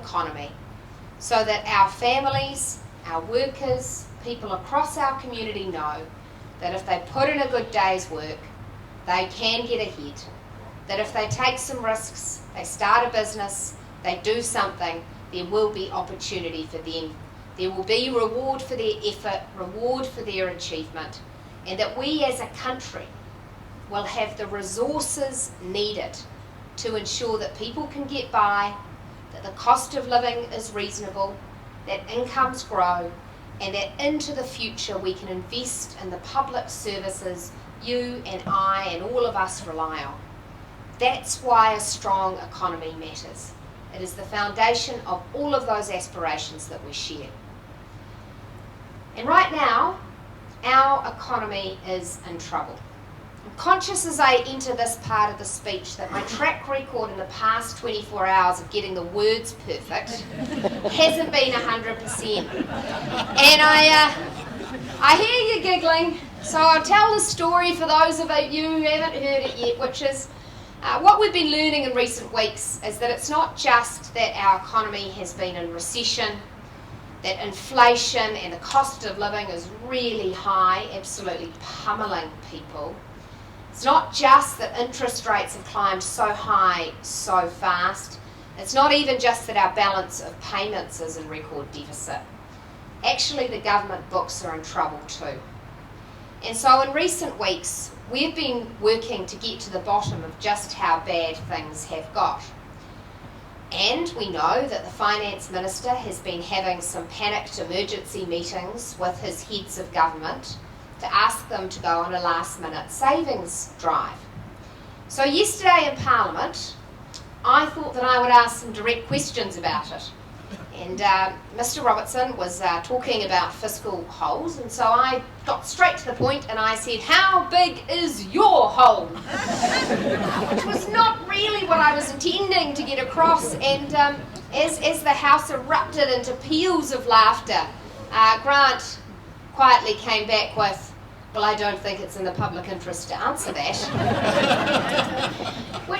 economy so that our families, our workers, people across our community know that if they put in a good day's work, they can get ahead. That if they take some risks, they start a business, they do something, there will be opportunity for them. There will be reward for their effort, reward for their achievement, and that we as a country will have the resources needed to ensure that people can get by, that the cost of living is reasonable, that incomes grow, and that into the future we can invest in the public services you and I and all of us rely on. That's why a strong economy matters. It is the foundation of all of those aspirations that we share. And right now, our economy is in trouble. I'm conscious as I enter this part of the speech that my track record in the past 24 hours of getting the words perfect hasn't been 100%. And I hear you giggling, so I'll tell the story for those of you who haven't heard it yet, which is what we've been learning in recent weeks is that it's not just that our economy has been in recession, that inflation and the cost of living is really high, absolutely pummeling people. It's not just that interest rates have climbed so high so fast. It's not even just that our balance of payments is in record deficit. Actually, the government books are in trouble too. And so in recent weeks, we've been working to get to the bottom of just how bad things have got. And we know that the Finance Minister has been having some panicked emergency meetings with his heads of government to ask them to go on a last-minute savings drive. So yesterday in Parliament, I thought that I would ask some direct questions about it. And Mr Robertson was talking about fiscal holes, and so I got straight to the point and I said, "How big is your hole?" Which was not really what I was intending to get across, and as the House erupted into peals of laughter, Grant quietly came back with, "Well, I don't think it's in the public interest to answer that."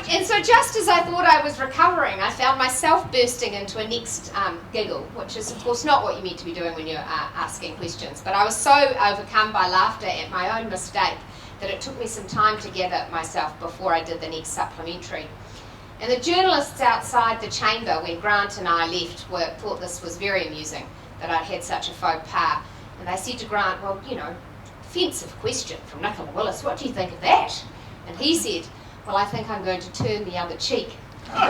And so just as I thought I was recovering, I found myself bursting into a next giggle, which is of course not what you're meant to be doing when you're asking questions. But I was so overcome by laughter at my own mistake that it took me some time to gather myself before I did the next supplementary. And the journalists outside the chamber, when Grant and I left, thought this was very amusing, that I'd had such a faux pas. And they said to Grant, "Well, offensive question from Nicola Willis, what do you think of that?" And he said, "Well, I think I'm going to turn the other cheek." and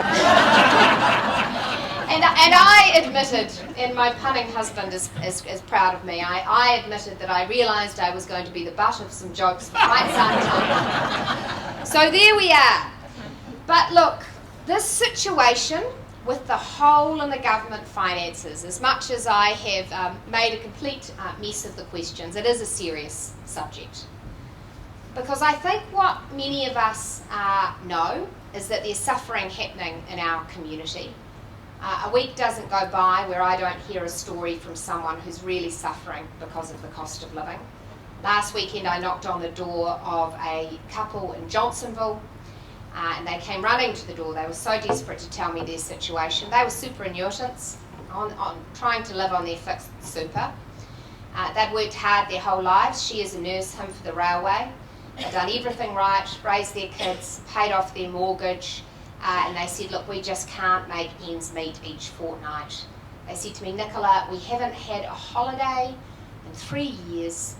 I admitted, and my punning husband is proud of me, I admitted that I realised I was going to be the butt of some jokes for quite some time. So there we are. But look, this situation with the hole in the government finances, as much as I have made a complete mess of the questions, it is a serious subject. Because I think what many of us know is that there's suffering happening in our community. A week doesn't go by where I don't hear a story from someone who's really suffering because of the cost of living. Last weekend I knocked on the door of a couple in Johnsonville, and they came running to the door. They were so desperate to tell me their situation. They were superannuitants on trying to live on their fixed super. They'd worked hard their whole lives. She is a nurse, him for the railway. They'd done everything right, raised their kids, paid off their mortgage, and they said, "Look, we just can't make ends meet each fortnight." They said to me, "Nicola, we haven't had a holiday in 3 years,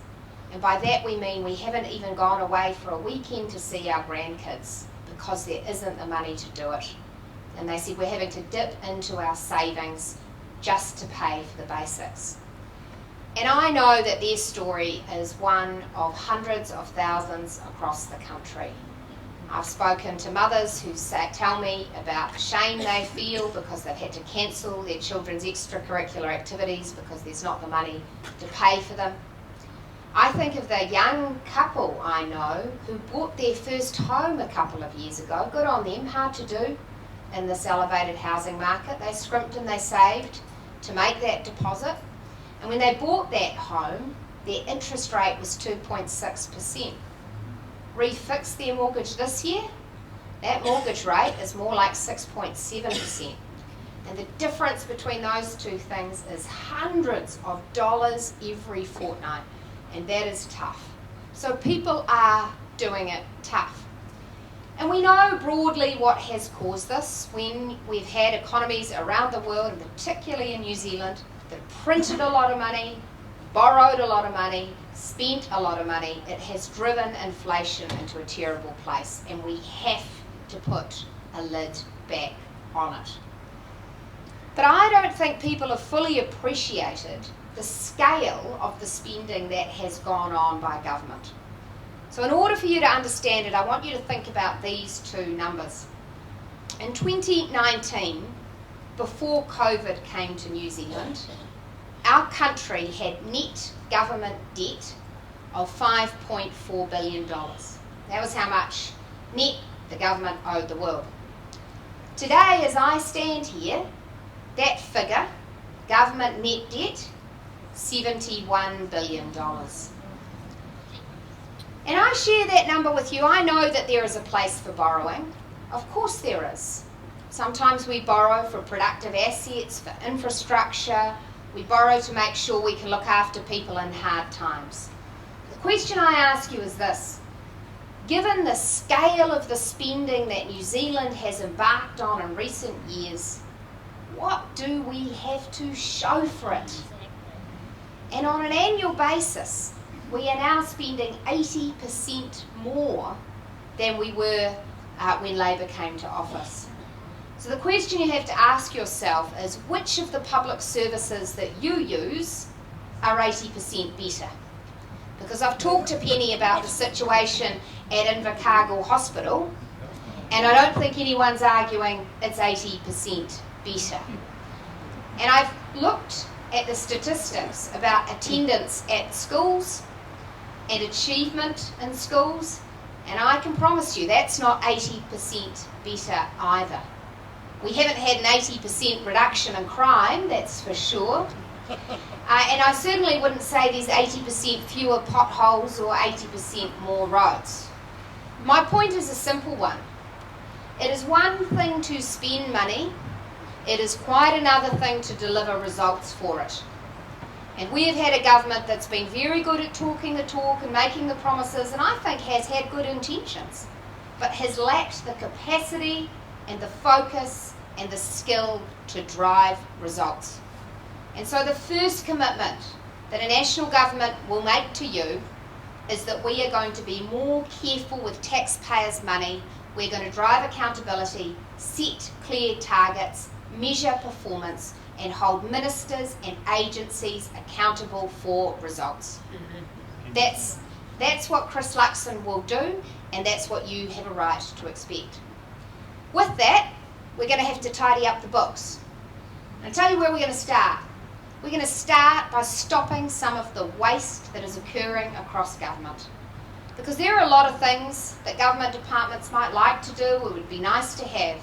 and by that we mean we haven't even gone away for a weekend to see our grandkids because there isn't the money to do it." And they said, "We're having to dip into our savings just to pay for the basics." And I know that their story is one of hundreds of thousands across the country. I've spoken to mothers who tell me about the shame they feel because they've had to cancel their children's extracurricular activities because there's not the money to pay for them. I think of the young couple I know who bought their first home a couple of years ago. Good on them, hard to do in this elevated housing market. They scrimped and they saved to make that deposit. And when they bought that home, their interest rate was 2.6%. Refix their mortgage this year, that mortgage rate is more like 6.7%. And the difference between those two things is hundreds of dollars every fortnight. And that is tough. So people are doing it tough. And we know broadly what has caused this. When we've had economies around the world, and particularly in New Zealand, that printed a lot of money, borrowed a lot of money, spent a lot of money, it has driven inflation into a terrible place. And we have to put a lid back on it. But I don't think people have fully appreciated the scale of the spending that has gone on by government. So in order for you to understand it, I want you to think about these two numbers. In 2019, before COVID came to New Zealand, our country had net government debt of $5.4 billion. That was how much net the government owed the world. Today, as I stand here, that figure, government net debt, $71 billion. And I share that number with you. I know that there is a place for borrowing. Of course there is. Sometimes we borrow for productive assets, for infrastructure. We borrow to make sure we can look after people in hard times. The question I ask you is this. Given the scale of the spending that New Zealand has embarked on in recent years, what do we have to show for it? And on an annual basis, we are now spending 80% more than we were when Labour came to office. So the question you have to ask yourself is, which of the public services that you use are 80% better? Because I've talked to Penny about the situation at Invercargill Hospital, and I don't think anyone's arguing it's 80% better. And I've looked at the statistics about attendance at schools and achievement in schools, and I can promise you that's not 80% better either. We haven't had an 80% reduction in crime, that's for sure. And I certainly wouldn't say there's 80% fewer potholes or 80% more roads. My point is a simple one. It is one thing to spend money, it is quite another thing to deliver results for it. And we have had a government that's been very good at talking the talk and making the promises, and I think has had good intentions, but has lacked the capacity and the focus and the skill to drive results. And so the first commitment that a national government will make to you is that we are going to be more careful with taxpayers' money. We're going to drive accountability, set clear targets, measure performance, and hold ministers and agencies accountable for results. That's what Chris Luxon will do, and that's what you have a right to expect. With that, we're going to have to tidy up the books. And I'll tell you where we're going to start. We're going to start by stopping some of the waste that is occurring across government. Because there are a lot of things that government departments might like to do, it would be nice to have,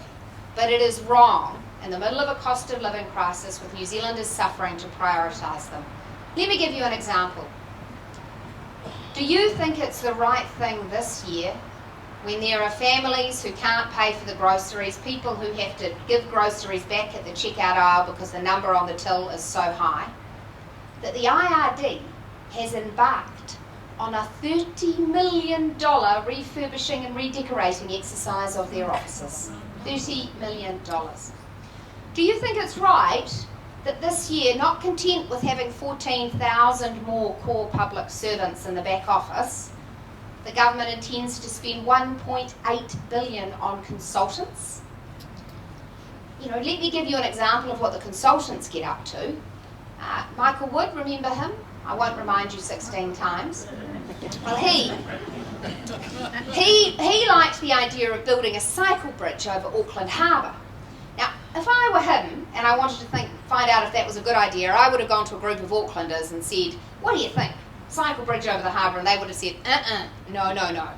but it is wrong in the middle of a cost of living crisis with New Zealanders suffering to prioritise them. Let me give you an example. Do you think it's the right thing this year, when there are families who can't pay for the groceries, people who have to give groceries back at the checkout aisle because the number on the till is so high, that the IRD has embarked on a $30 million refurbishing and redecorating exercise of their offices? $30 million. Do you think it's right that this year, not content with having 14,000 more core public servants in the back office, the government intends to spend $1.8 billion on consultants? You know, let me give you an example of what the consultants get up to. Michael Wood, remember him? I won't remind you 16 times. Well, he liked the idea of building a cycle bridge over Auckland Harbour. Now, if I were him and I wanted to find out if that was a good idea, I would have gone to a group of Aucklanders and said, what do you think? Cycle bridge over the harbour? And they would have said, no.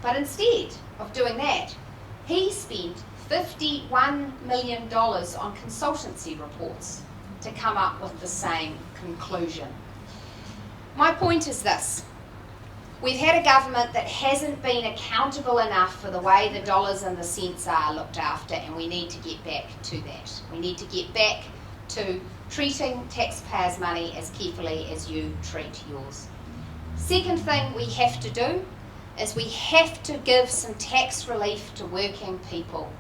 But instead of doing that, he spent $51 million on consultancy reports to come up with the same conclusion. My point is this. We've had a government that hasn't been accountable enough for the way the dollars and the cents are looked after, and we need to get back to that. We need to get back to treating taxpayers' money as carefully as you treat yours. Second thing we have to do is we have to give some tax relief to working people.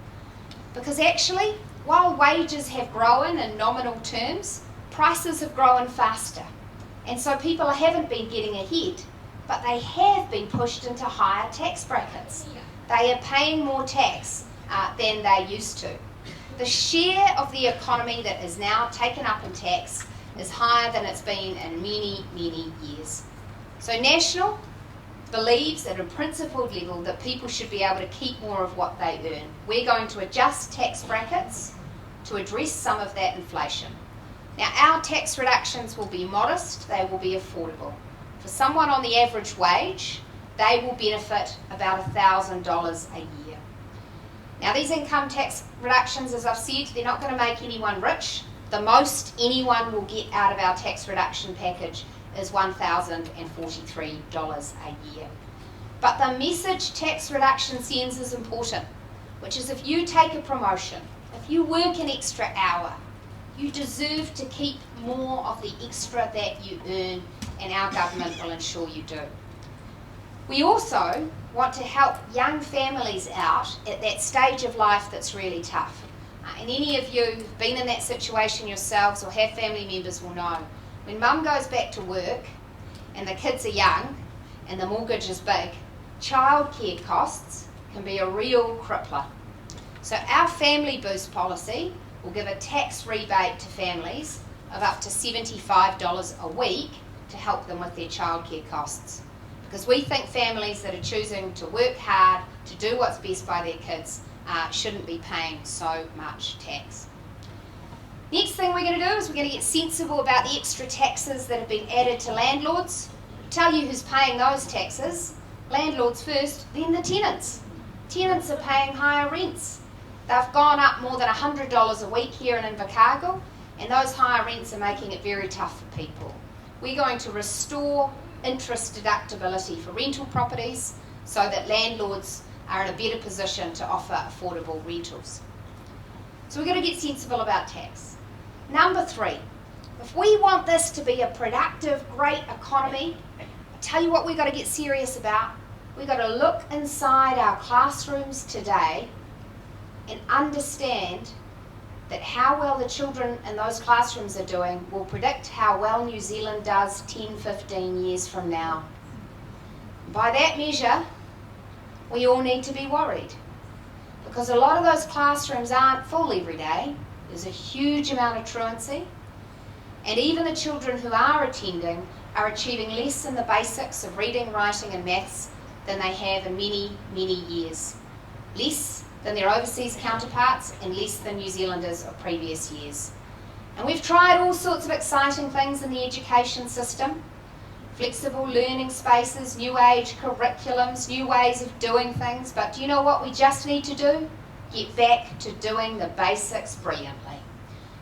Because actually, while wages have grown in nominal terms, prices have grown faster. And so people haven't been getting ahead, but they have been pushed into higher tax brackets. They are paying more tax than they used to. The share of the economy that is now taken up in tax is higher than it's been in many, many years. So National believes at a principled level that people should be able to keep more of what they earn. We're going to adjust tax brackets to address some of that inflation. Now, our tax reductions will be modest, they will be affordable. For someone on the average wage, they will benefit about $1,000 a year. Now, these income tax reductions, as I've said, they're not going to make anyone rich. The most anyone will get out of our tax reduction package is $1,043 a year. But the message tax reduction sends is important, which is if you take a promotion, if you work an extra hour, you deserve to keep more of the extra that you earn, and our government will ensure you do. We also want to help young families out at that stage of life that's really tough. And any of you who've been in that situation yourselves or have family members will know, when mum goes back to work and the kids are young and the mortgage is big, childcare costs can be a real crippler. So our Family Boost policy will give a tax rebate to families of up to $75 a week to help them with their childcare costs. Because we think families that are choosing to work hard, to do what's best by their kids, shouldn't be paying so much tax. Next thing we're going to do is we're going to get sensible about the extra taxes that have been added to landlords. I'll tell you who's paying those taxes. Landlords first, then the tenants. Tenants are paying higher rents. They've gone up more than $100 a week here in Invercargill, and those higher rents are making it very tough for people. We're going to restore interest deductibility for rental properties so that landlords are in a better position to offer affordable rentals. So we're going to get sensible about tax. Number 3, if we want this to be a productive, great economy, I'll tell you what we've got to get serious about. We've got to look inside our classrooms today and understand that how well the children in those classrooms are doing will predict how well New Zealand does 10, 15 years from now. By that measure, we all need to be worried, because a lot of those classrooms aren't full every day. There's a huge amount of truancy, and even the children who are attending are achieving less in the basics of reading, writing and maths than they have in many, many years. Less than their overseas counterparts and less than New Zealanders of previous years. And we've tried all sorts of exciting things in the education system. Flexible learning spaces, new age curriculums, new ways of doing things, but do you know what we just need to do? Get back to doing the basics brilliantly.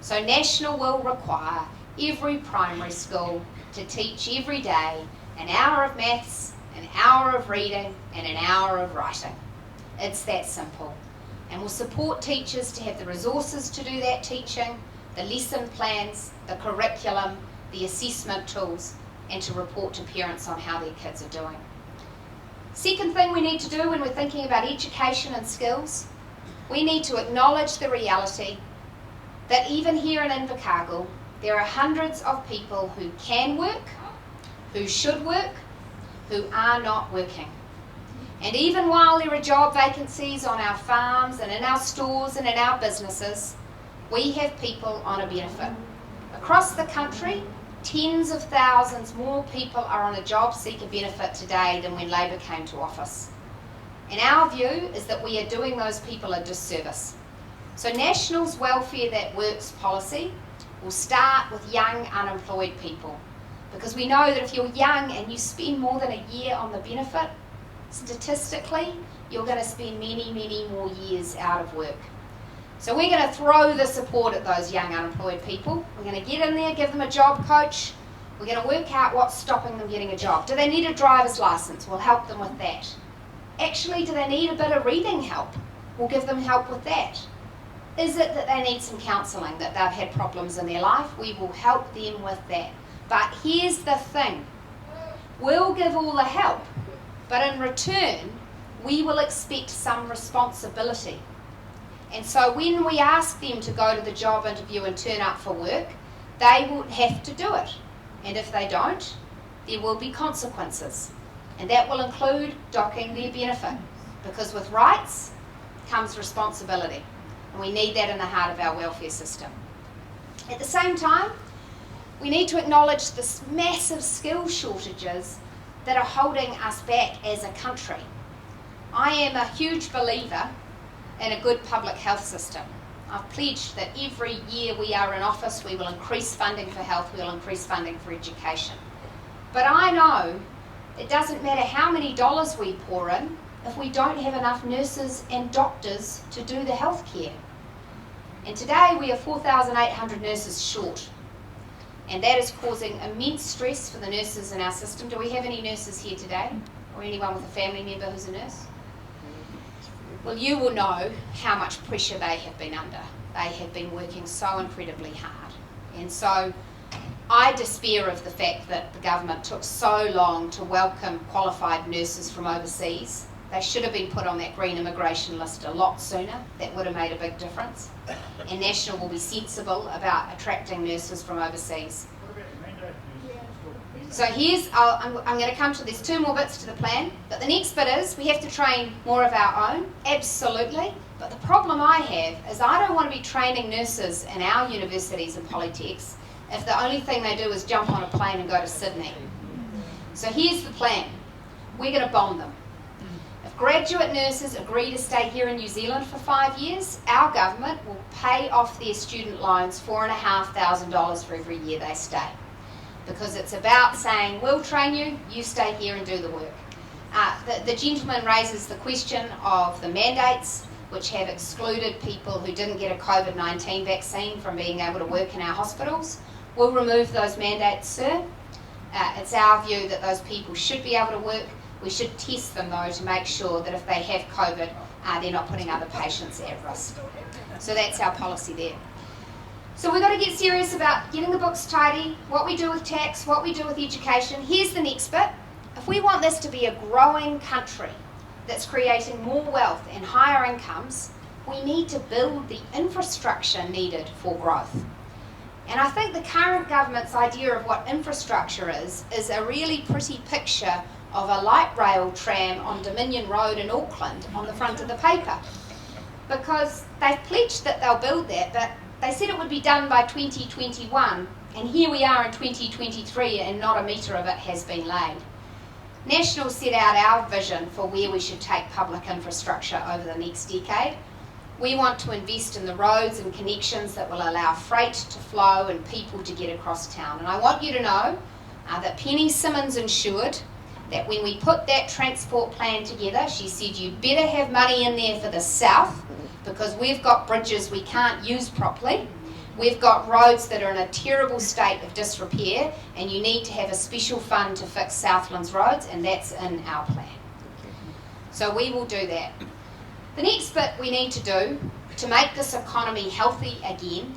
So National will require every primary school to teach every day an hour of maths, an hour of reading and an hour of writing. It's that simple. And we'll support teachers to have the resources to do that teaching, the lesson plans, the curriculum, the assessment tools, and to report to parents on how their kids are doing. Second thing we need to do when we're thinking about education and skills, we need to acknowledge the reality that even here in Invercargill, there are hundreds of people who can work, who should work, who are not working. And even while there are job vacancies on our farms and in our stores and in our businesses, we have people on a benefit. Across the country, tens of thousands more people are on a job seeker benefit today than when Labor came to office. And our view is that we are doing those people a disservice. So National's Welfare That Works policy will start with young unemployed people, because we know that if you're young and you spend more than a year on the benefit, statistically, you're going to spend many, many more years out of work. So we're going to throw the support at those young unemployed people. We're going to get in there, give them a job coach. We're going to work out what's stopping them getting a job. Do they need a driver's license? We'll help them with that. Actually, do they need a bit of reading help? We'll give them help with that. Is it that they need some counselling, that they've had problems in their life? We will help them with that. But here's the thing. We'll give all the help, but in return, we will expect some responsibility. And so when we ask them to go to the job interview and turn up for work, they will have to do it. And if they don't, there will be consequences. And that will include docking their benefit. Because with rights comes responsibility. And we need that in the heart of our welfare system. At the same time, we need to acknowledge the massive skill shortages that are holding us back as a country. I am a huge believer in a good public health system. I've pledged that every year we are in office, we will increase funding for health, we will increase funding for education. But I know it doesn't matter how many dollars we pour in if we don't have enough nurses and doctors to do the health care. And today we are 4,800 nurses short. And that is causing immense stress for the nurses in our system. Do we have any nurses here today? Or anyone with a family member who's a nurse? Well, you will know how much pressure they have been under. They have been working so incredibly hard. And so I despair of the fact that the government took so long to welcome qualified nurses from overseas. They should have been put on that green immigration list a lot sooner. That would have made a big difference. And National will be sensible about attracting nurses from overseas. So I'm going to come to, there's 2 more bits to the plan, but the next bit is we have to train more of our own, absolutely. But the problem I have is I don't want to be training nurses in our universities and polytechs if the only thing they do is jump on a plane and go to Sydney. So here's the plan. We're going to bomb them. If graduate nurses agree to stay here in New Zealand for 5 years, our government will pay off their student loans $4,500 for every year they stay. Because it's about saying, we'll train you, you stay here and do the work. The gentleman raises the question of the mandates, which have excluded people who didn't get a COVID-19 vaccine from being able to work in our hospitals. We'll remove those mandates, sir. It's our view that those people should be able to work. We should test them, though, to make sure that if they have COVID, they're not putting other patients at risk. So that's our policy there. So we've got to get serious about getting the books tidy, what we do with tax, what we do with education. Here's the next bit. If we want this to be a growing country that's creating more wealth and higher incomes, we need to build the infrastructure needed for growth. And I think the current government's idea of what infrastructure is a really pretty picture of a light rail tram on Dominion Road in Auckland on the front of the paper. Because they've pledged that they'll build that, but they said it would be done by 2021, and here we are in 2023 and not a metre of it has been laid. National set out our vision for where we should take public infrastructure over the next decade. We want to invest in the roads and connections that will allow freight to flow and people to get across town. And I want you to know that Penny Simmons ensured that when we put that transport plan together, she said you better have money in there for the south, because we've got bridges we can't use properly. We've got roads that are in a terrible state of disrepair, and you need to have a special fund to fix Southlands roads, and that's in our plan. So we will do that. The next bit we need to do to make this economy healthy again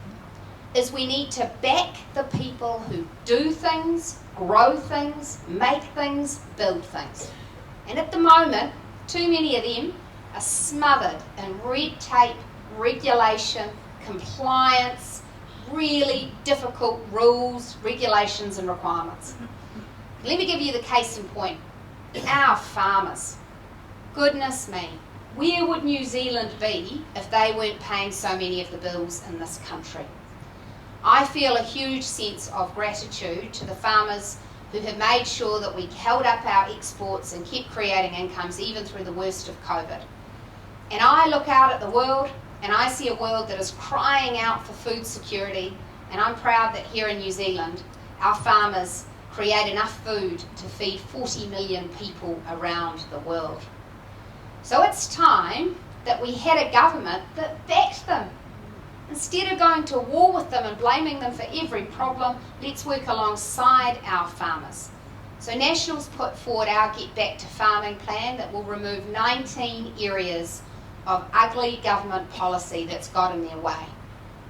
is we need to back the people who do things, grow things, make things, build things. And at the moment, too many of them are smothered in red tape, regulation, compliance, really difficult rules, regulations and requirements. Let me give you the case in point. Our farmers. Goodness me, where would New Zealand be if they weren't paying so many of the bills in this country? I feel a huge sense of gratitude to the farmers who have made sure that we held up our exports and kept creating incomes even through the worst of COVID. And I look out at the world and I see a world that is crying out for food security, and I'm proud that here in New Zealand our farmers create enough food to feed 40 million people around the world. So it's time that we had a government that backed them. Instead of going to war with them and blaming them for every problem, let's work alongside our farmers. So National's put forward our Get Back to Farming plan that will remove 19 areas of ugly government policy that's got in their way,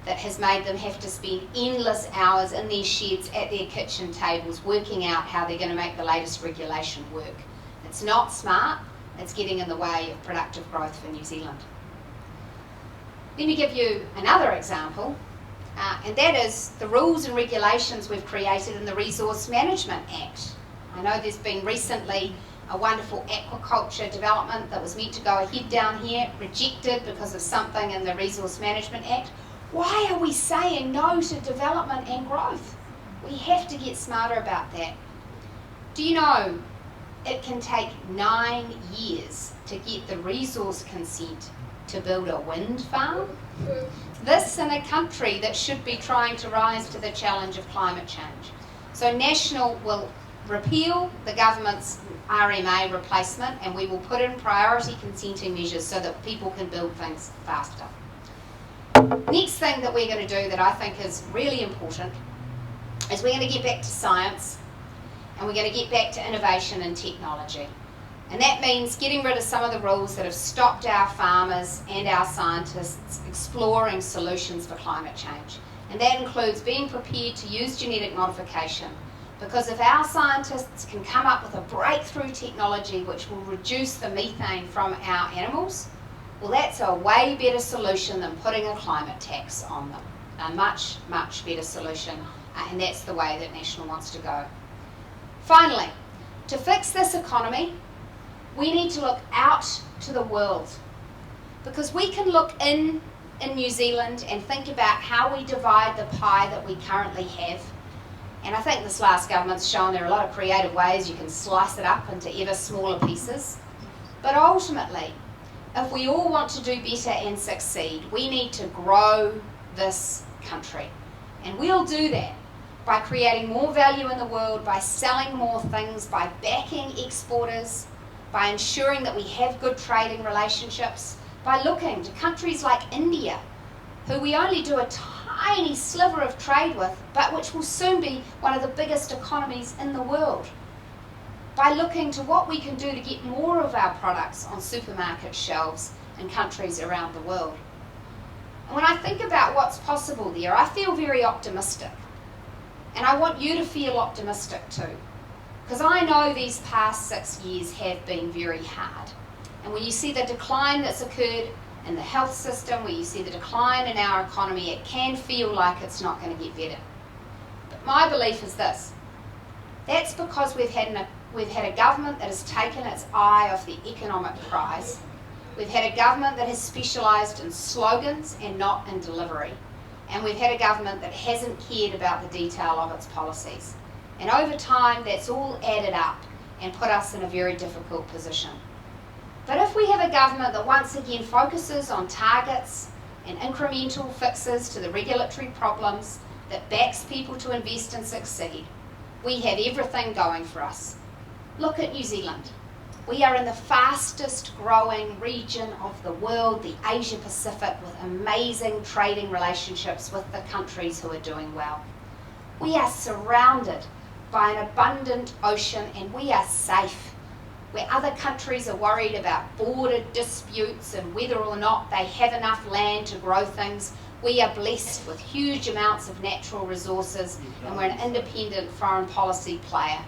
that has made them have to spend endless hours in their sheds at their kitchen tables working out how they're going to make the latest regulation work. It's not smart, it's getting in the way of productive growth for New Zealand. Let me give you another example, and that is the rules and regulations we've created in the Resource Management Act. I know there's been recently a wonderful aquaculture development that was meant to go ahead down here, rejected because of something in the Resource Management Act. Why are we saying no to development and growth? We have to get smarter about that. Do you know it can take 9 years to get the resource consent to build a wind farm? This in a country that should be trying to rise to the challenge of climate change. So National will repeal the government's RMA replacement, and we will put in priority consenting measures so that people can build things faster. Next thing that we're going to do that I think is really important is we're going to get back to science, and we're going to get back to innovation and technology. And that means getting rid of some of the rules that have stopped our farmers and our scientists exploring solutions for climate change. And that includes being prepared to use genetic modification, because if our scientists can come up with a breakthrough technology which will reduce the methane from our animals, well, that's a way better solution than putting a climate tax on them. A much, much better solution, and that's the way that National wants to go. Finally, to fix this economy, we need to look out to the world, because we can look in New Zealand and think about how we divide the pie that we currently have. And I think this last government's shown there are a lot of creative ways you can slice it up into ever smaller pieces. But ultimately, if we all want to do better and succeed, we need to grow this country. And we'll do that by creating more value in the world, by selling more things, by backing exporters, by ensuring that we have good trading relationships, by looking to countries like India, who we only do a tiny sliver of trade with, but which will soon be one of the biggest economies in the world, by looking to what we can do to get more of our products on supermarket shelves in countries around the world. And when I think about what's possible there, I feel very optimistic. And I want you to feel optimistic too, because I know these past 6 years have been very hard. And when you see the decline that's occurred in the health system, where you see the decline in our economy, it can feel like it's not going to get better. But my belief is this: that's because we've had a government that has taken its eye off the economic prize. We've had a government that has specialised in slogans and not in delivery. And we've had a government that hasn't cared about the detail of its policies. And over time, that's all added up and put us in a very difficult position. But if we have a government that once again focuses on targets and incremental fixes to the regulatory problems, that backs people to invest and succeed, we have everything going for us. Look at New Zealand. We are in the fastest growing region of the world, the Asia Pacific, with amazing trading relationships with the countries who are doing well. We are surrounded by an abundant ocean, and we are safe. Where other countries are worried about border disputes and whether or not they have enough land to grow things, we are blessed with huge amounts of natural resources, and we're an independent foreign policy player.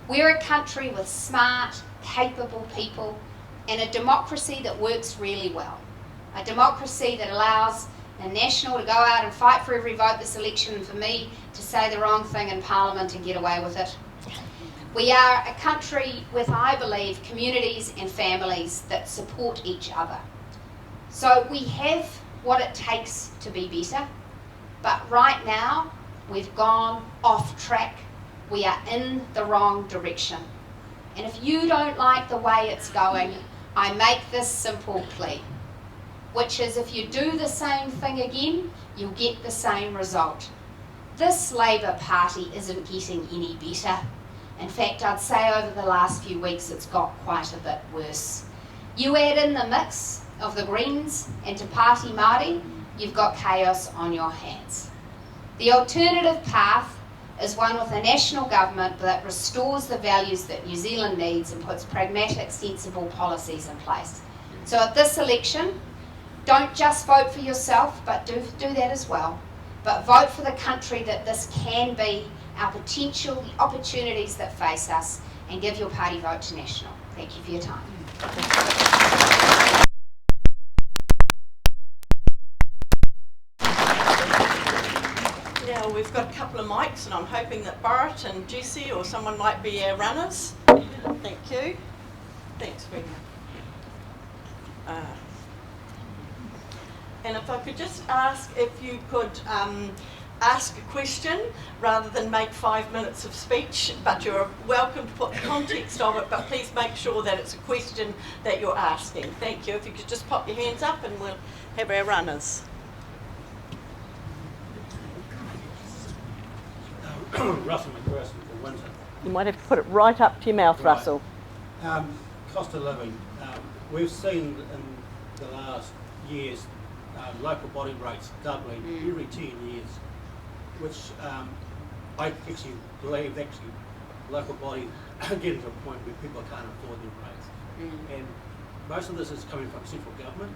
We're a country with smart, capable people, and a democracy that works really well. A democracy that allows the National to go out and fight for every vote this election, and for me to say the wrong thing in Parliament and get away with it. We are a country with, I believe, communities and families that support each other. So we have what it takes to be better, but right now we've gone off track. We are in the wrong direction. And if you don't like the way it's going, I make this simple plea, which is if you do the same thing again, you'll get the same result. This Labour Party isn't getting any better. In fact, I'd say over the last few weeks it's got quite a bit worse. You add in the mix of the Greens and Te Pāti Māori, you've got chaos on your hands. The alternative path is one with a national government that restores the values that New Zealand needs and puts pragmatic, sensible policies in place. So at this election, don't just vote for yourself, but do that as well. But vote for the country that this can be, our potential, the opportunities that face us, and give your party vote to National. Thank you for your time. Now we've got a couple of mics, and I'm hoping that Barrett and Jessie or someone might be our runners. Thank you. Thanks, Wendy. And if I could just ask if you could ask a question rather than make 5 minutes of speech, but you're welcome to put the context of it, but please make sure that it's a question that you're asking. Thank you. If you could just pop your hands up and we'll have our runners. Russell McPherson from Windsor. You might have to put it right up to your mouth, Right. Russell. Cost of living. We've seen in the last years local body rates doubling every 10 years, which I actually believe local bodies are getting to a point where people can't afford their rates. And most of this is coming from central government.